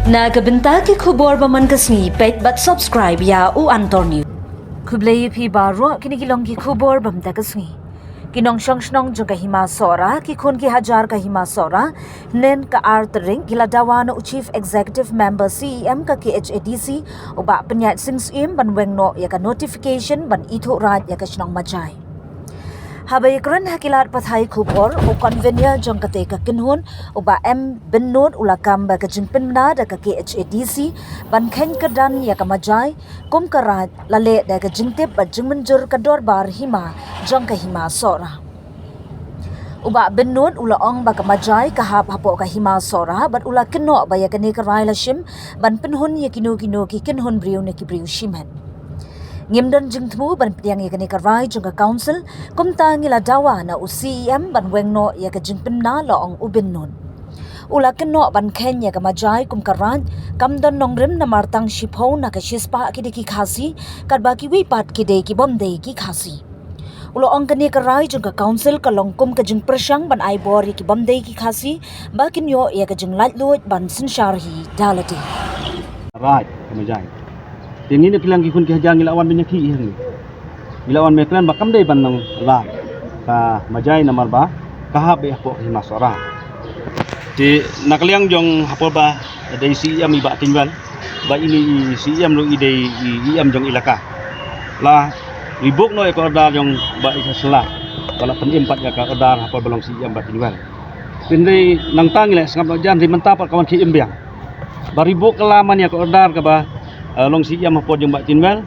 Nagabenta ki khubor baman kasni pet but subscribe ya u Antonio. Kublay pi baro kinigilong ki khubor bamta kasni. Kinong shnong jong kahima sora ki khun ki hajar kahima sora nen ka artering giladawa no chief executive member CEM ka KHADC uba penyat sing sim ban wengno ya ka notification ban itho rat ya ka shnong majai. Habay kran hakilat pathai khubor o convener jong kate ka kinhun uba M Bennud ulakam ba ka jingpin na da ka KHADC ban khen kadan ya ka majai kum karat lale da ka jingtip ba jingmenjur ka dorbar hima jong ka hima sora. Uba Bennud ulaong ba ka majai ka hapo ka hima sora bat ula kinno ba ya ka ne ka raila shim ban penhun ya kino ki kinhun briu ne ki briu shimen. Ngimdan jingtmu ban piang ya ka rai jong ka council kumta ngila dawa na u CEM ban wengno ya ka jingpin na laong ubin nun. Ula kenno ban khen ya ka majai kum karan kamdan nongrim na martang shipho na ka shispa ki de ki khasi kadba ki wi pat ki de ki bom de ki khasi. Ula ong kani ka rai jong ka council ka longkum ka jing prashang ban ai bor ya ki bom de ki khasi bakin yo ya ka jing lat lut ban sin sharhi dalati. Right, majai. Tingin na kilang kikun kihajang ilawan binya ki ihang. Ilawan mekran bakam day ban ng rai. Ka majai na marba kahabe ako himasora. Di nakaliang jong hapol ba day CEM iba tinggal. Ba ini CEM lo ide IEM jong ilaka. La ribuk no ko ordar jong ba isa sela. Wala penimpat ya ka ordar hapol balong CEM ba tinggal. Pindai nang tangile sangap jan di mentapal kawan ki imbiang. Baribuk kelaman ya ko ordar ka ba long CEM hapod yung batinwel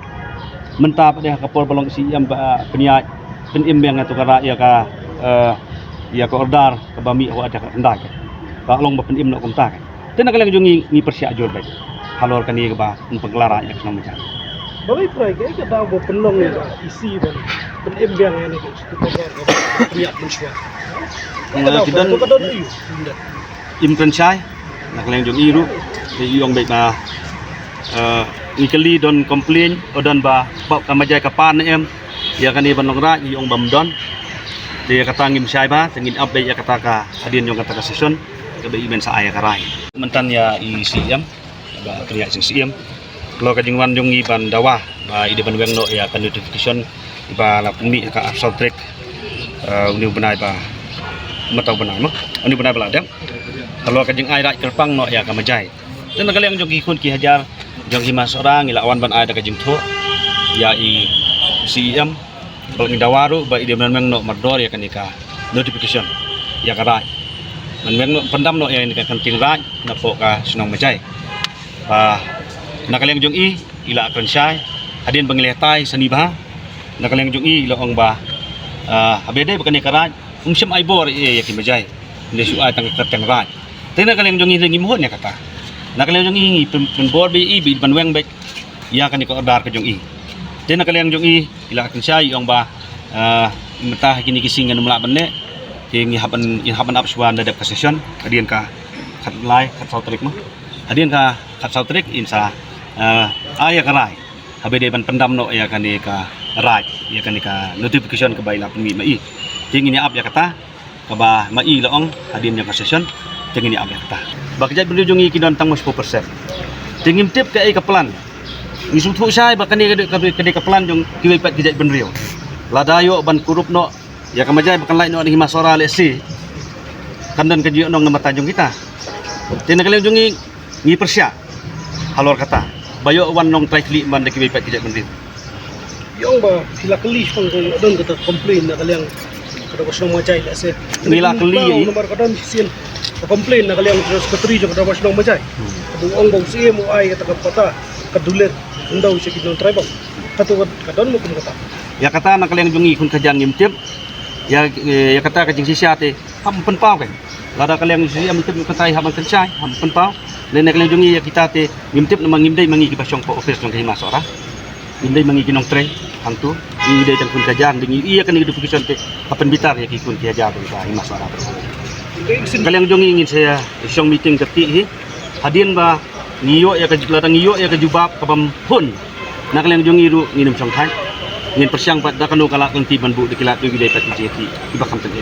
mentap dia kapol balong CEM peniat penimbiang atau kara ya ka ordar ka bami ho ada ndak ka long ba penim nak kumta ten nakalang yung ni persya jor baik halor kani ka ba penglara ya kana macam bagay pray kay ka daw bo penlong ni isi ban penimbiang ni ko peniat menswa kidan imprensai nakalang yung iru yung baik ba nikeli don komplain odan ba pop kamajai kapan em ya kan iban longra yung bamdon dia kata ngim syai ba tengin update ya kata ka adin yung kata ka session ka ba imen sa aya karai mentan ya CEM ba kriya sing CEM lo ka jingwan yung iban dawa ba ide ban wengno ya kan notification ba la pemi ka soundtrack uni benai ba matau benai mo uni benai bala dem kalau ka jing ai rai kerpang no ya kamajai dan kalian yung gikun ki hajar jong himas orang ilawan ban ada kajing tho ya i CEM kalau dawaru ba ide men no mardor ya kanika notification ya karai men no pendam no ya nika kenting rai na po ka sunong majai ba nakaliang jong i ila akan syai hadin bangletai saniba nakaliang jong i ilaong ba habede ba kanika rai umsyam ai bor ya ki majai ni su ai tang keteng rai tena kaliang jong i ngimhon ya kata nakaliang jong i penbor bi i ban weng baik ya kan ko ordar ka jong i den nakaliang jong i ila kan syai yung ba mentah kini kising ngam la banne king haban apswan dadap ka session kadian ka khat lai khat sautrik mo kadian ka khat sautrik insa aya ka rai habede ban pendam no ya kan ka rai ya kan ka notification ka baila pemi mai king ini up ya kata ka ba mai laong kadian yang ka session king ini up ya kata bakjat berujung iki dan tang 10%. Tingim tip ke ai kaplan. Isuthu sai bakani kede kaplan jong kiwaipat kijat benriu. Ladayo ban kurup no ya kamajai bakan lain no ni himasora lesi. Kandan kejiyo no ngamata jong kita. Tin kalian jongi ngi persya. Halor kata. Bayo wan nong traikli man de kiwaipat kijat benriu. yung ba sila kelis pang don kata complain na kaliang kada ko sino macay la se nila keli nomor kadon sin complain na kaliang sekretary kada ko sino macay duong bang CEM mo ay kata kapata kaduler ndaw siya kidon tribal katuwad kadon mo kun kata ya kata na kaliang jongi kun kajang ngimtip ya kata kajing sisyate hampen pau kan lada kaliang siya ngimtip katay haban kansay hampen pau len kaliang jongi ya kita te ngimtip na mangimday mangi kipasyong po office ng himasora inday mangi kinong tray hantu inday tang kun kajang dingi iya kan notification te kapan bitar ya kikun kia jado sa himasora kaliang jongi ingin saya isyong meeting kati hadin ba ngiyo ya kajulata ngiyo ya kajubab kapampun na kaliang jongi ru nginum syong thai ngin persyang pat da kanu kala kang tiban bu dikilat du gidai pati jeti ibakam tang